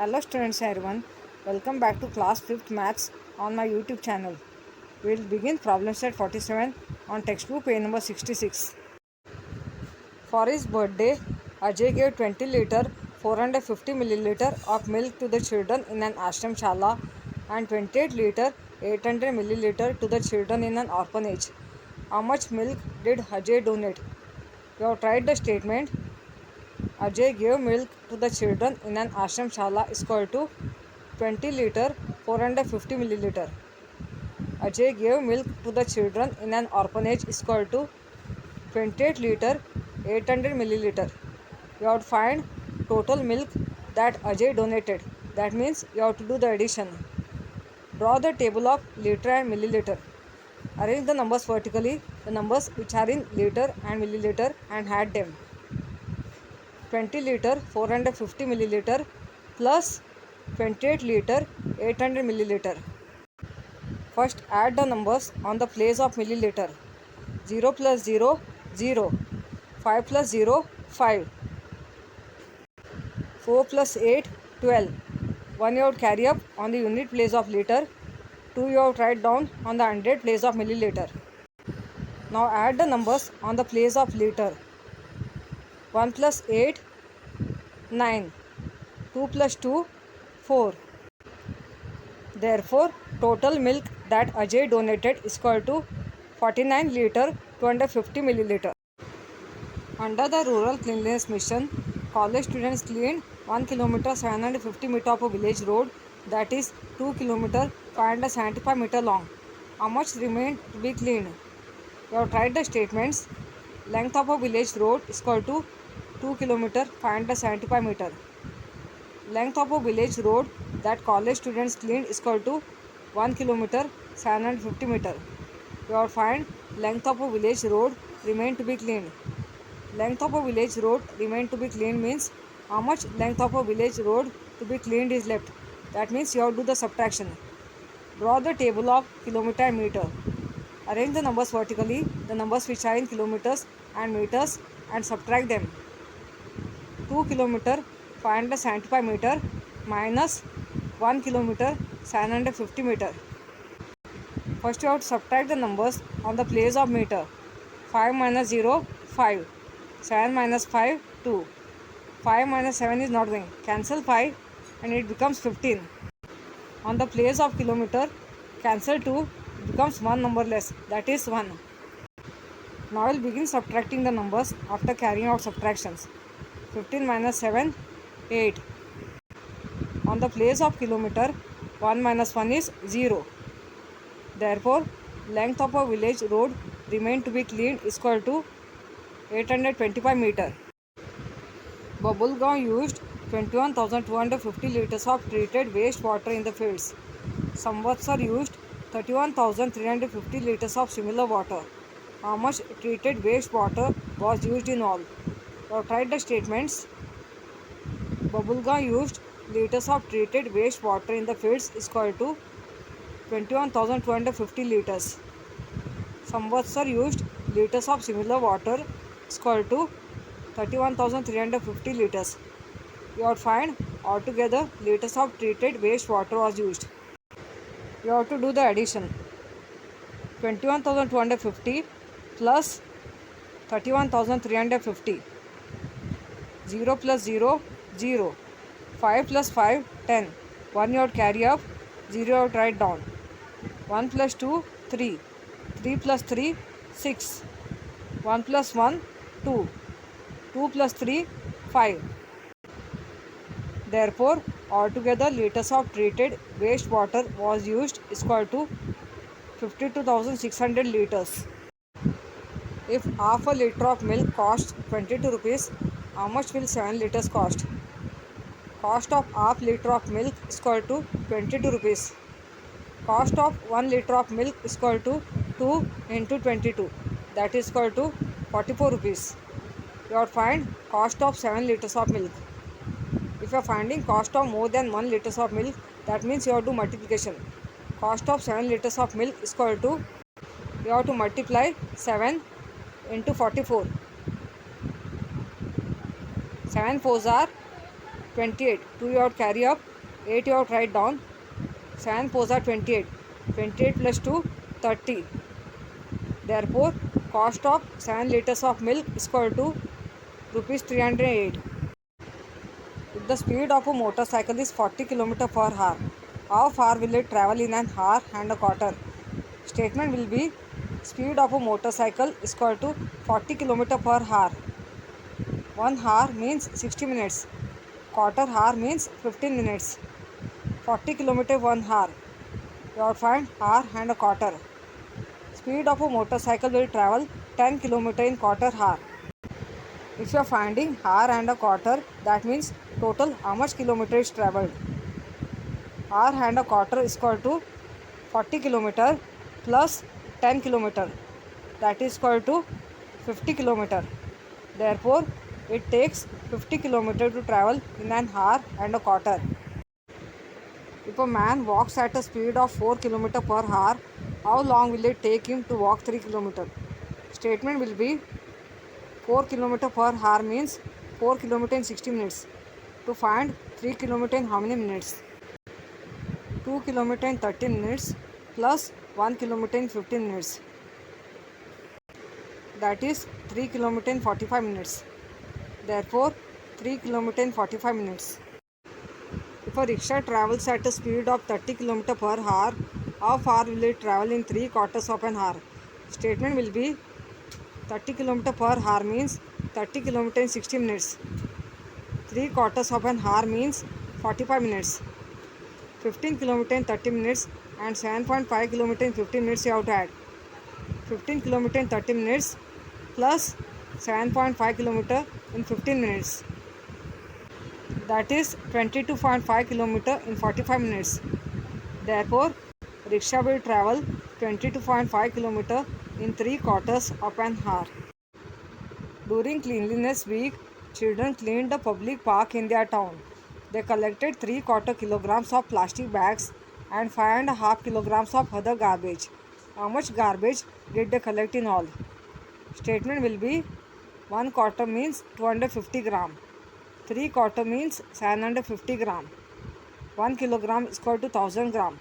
Hello students everyone, welcome back to class 5th maths on my YouTube channel. We will begin problem set 47 on textbook page number 66. For his birthday, Ajay gave 20 liter 450 milliliter of milk to the children in an ashram shala and 28 liter 800 milliliter to the children in an orphanage. How much milk did Ajay donate? You have tried the statement. Ajay gave milk to the children in an ashram shala is equal to 20 liter 450 milliliter. Ajay gave milk to the children in an orphanage is equal to 28 liter 800 milliliter. You have to find total milk that Ajay donated. That means you have to do the addition. Draw the table of liter and milliliter. Arrange the numbers vertically, the numbers which are in liter and milliliter, and add them. 20 liter 450 milliliter plus 28 liter 800 milliliter. First add the numbers on the place of milliliter. 0 plus 0 0, 5 plus 0 5, 4 plus 8 12. 1 you have to carry up on the unit place of liter, 2 you have to write down on the hundred place of milliliter. Now add the numbers on the place of liter. 1 plus 8 9, 2 plus 2 4. Therefore, total milk that Ajay donated is equal to 49 liter 250 milliliter. Under the Rural Cleanliness Mission, college students cleaned 1 kilometer 750 meter of a village road, that is 2 kilometer 575 meter long. How much remained to be cleaned? You have tried the statements. Length of a village road is equal to 2 kilometer 575 meter. Length of a village road that college students cleaned is equal to 1 kilometer 750 meter. You have to find length of a village road remain to be cleaned. Length of a village road remain to be cleaned means how much length of a village road to be cleaned is left. That means you have to do the subtraction. Draw the table of kilometer and meter. Arrange the numbers vertically, the numbers which are in kilometers and meters, and subtract them. 2 kilometer 575 meter minus 1 kilometer 750 meter. First you have to subtract the numbers on the place of meter. 5 minus 0 5, 7 minus 5 2, 5 minus 7 is not going. Cancel 5 and it becomes 15. On the place of kilometer, cancel 2, it becomes one number less, that is 1. Now I will begin subtracting the numbers after carrying out subtractions. 15 minus 7 8. On the place of kilometer, 1 minus 1 is 0. Therefore, length of a village road remain to be cleaned is equal to 825 meter. Babulgaon used 21,250 liters of treated waste water in the fields. Samvatsar used 31,350 liters of similar water. How much treated waste water was used in all? Now try the statements. Babulgaon used liters of treated waste water in the fields is equal to 21,250 liters. Samvatsar used liters of similar water is equal to 31,350 liters. You have to find altogether liters of treated waste water was used. You have to do the addition. 21,250 plus 31,350. 0 plus 0 0, 5 plus 5 10, 1 you have to carry up, 0 you have to write down. 1 plus 2 3, 3 plus 3 6, 1 plus 1 2, 2 plus 3 5. Therefore, altogether liters of treated waste water was used is equal to 52,600 liters. If half a liter of milk costs 22 rupees, how much will 7 liters cost? Cost of half liter of milk is equal to 22 rupees. Cost of 1 liter of milk is equal to 2 into 22, that is equal to 44 rupees. You have to find cost of 7 liters of milk. If you are finding cost of more than 1 liters of milk, that means you have to do multiplication. Cost of 7 liters of milk is equal to, you have to multiply 7 into 44. 7 4s are 28. 2 you have to carry up. 8 you have to write down. 7 4s are 28. 28 plus 2, 30. Therefore, cost of 7 liters of milk is equal to rupees 308. If the speed of a motorcycle is 40 km per hour, how far will it travel in an hour and a quarter? Statement will be speed of a motorcycle is equal to 40 km per hour. 1 hour means 60 minutes. Quarter hour means 15 minutes. 40 km 1 hour. You have to find hour and a quarter. Speed of a motorcycle will travel 10 km in quarter hour. If you are finding hour and a quarter, that means total how much kilometer is travelled. Hour and a quarter is equal to 40 km plus 10 km, that is equal to 50 km. Therefore, it takes 50 km to travel in an hour and a quarter. If a man walks at a speed of 4 km per hour, how long will it take him to walk 3 km? Statement will be 4 km per hour means 4 km in 60 minutes. To find 3 km in how many minutes? 2 km in 30 minutes plus 1 km in 15 minutes. That is 3 km in 45 minutes. Therefore, 3 km in 45 minutes. If a rickshaw travels at a speed of 30 km per hour, how far will it travel in 3 quarters of an hour? Statement will be 30 km per hour means 30 km in 60 minutes. 3 quarters of an hour means 45 minutes. 15 km in 30 minutes and 7.5 km in 15 minutes you have to add. 15 km in 30 minutes plus 7.5 km in 15 minutes. That is 22.5 km in 45 minutes. Therefore, rickshaw will travel 22.5 km in 3 quarters of an hour. During Cleanliness Week, children cleaned the public park in their town. They collected 3/4 kilograms of plastic bags and 5.5 kilograms of other garbage. How much garbage did they collect in all? Statement will be 1/4 means 250 gram. 3/4 means 750 gram. 1 kilogram is equal to 1000 gram.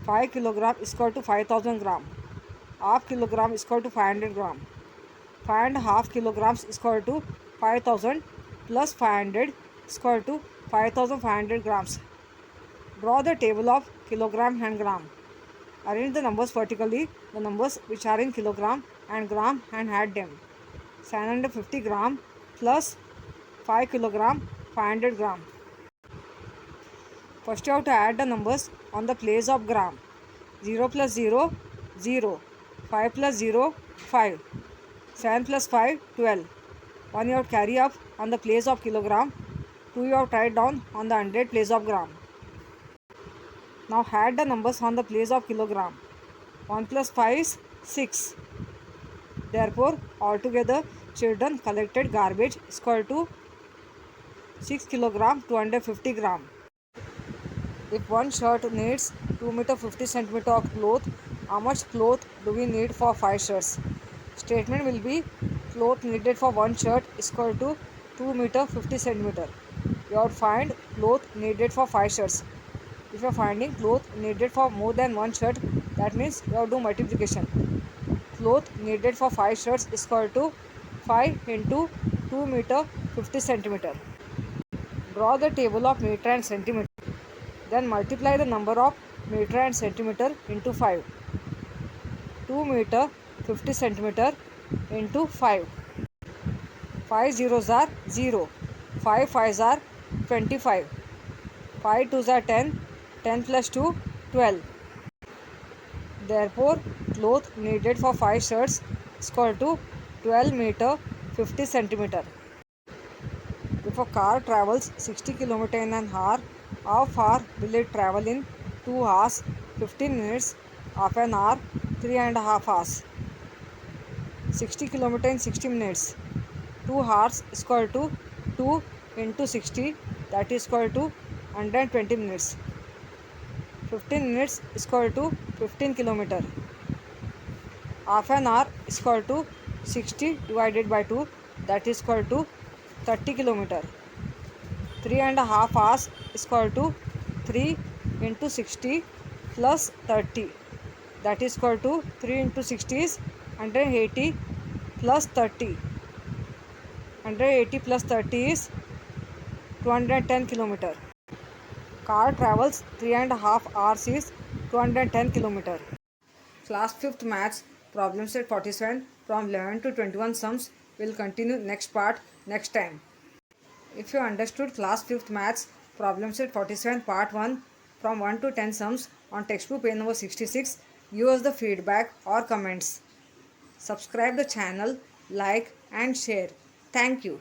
5 kilogram is equal to 5000 gram. Half kilogram is equal to 500 gram. 5.5 kilograms is equal to 5000 plus 500 is equal to 5500 grams. Draw the table of kilogram and gram. Arrange the numbers vertically, the numbers which are in kilogram and gram, and add them. 750 gram plus 5 kilogram 500 gram. First you have to add the numbers on the place of gram. 0 plus 0, 0. 5 plus 0, 5. 7 plus 5, 12. 1 you have to carry up on the place of kilogram. 2 you have to write down on the 100 place of gram. Now add the numbers on the place of kilogram. 1 plus 5 is 6. Therefore, altogether children collected garbage is equal to 6 kilogram 250 gram. If one shirt needs 2 meter 50 centimeter of cloth, how much cloth do we need for 5 shirts? Statement will be cloth needed for one shirt is equal to 2 meter 50 centimeter. You have to find cloth needed for 5 shirts. If you are finding cloth needed for more than one shirt, that means you have to do multiplication. Cloth needed for 5 shirts is equal to 5 into 2 meter 50 centimeter. Draw the table of meter and centimeter. Then multiply the number of meter and centimeter into 5. 2 meter 50 centimeter into 5. 5 zeros are 0. 5 fives are 25. 5 twos are 10. 10 plus 2, 12. Therefore, cloth needed for 5 shirts is equal to 12 meter 50 centimeter. If a car travels 60 km in an hour, how far will it travel in 2 hours, 15 minutes, half an hour, 3.5 hours? 60 km in 60 minutes. 2 hours is equal to 2 into 60, that is equal to 120 minutes. 15 minutes is equal to 15 km. Half an hour is equal to 60 divided by 2, that is equal to 30 km. 3.5 hours is equal to 3 into 60 plus 30. That is equal to 3 into 60 is 180 plus 30. 180 plus 30 is 210 kilometer. Car travels 3.5 hours is 210 kilometer. Class 5th Maths problem set 47 from 11 to 21 sums will continue next part next time. If you understood class 5th Maths problem set 47 part 1 from 1 to 10 sums on textbook page number 66, give us the feedback or comments. Subscribe the channel, like and share. Thank you.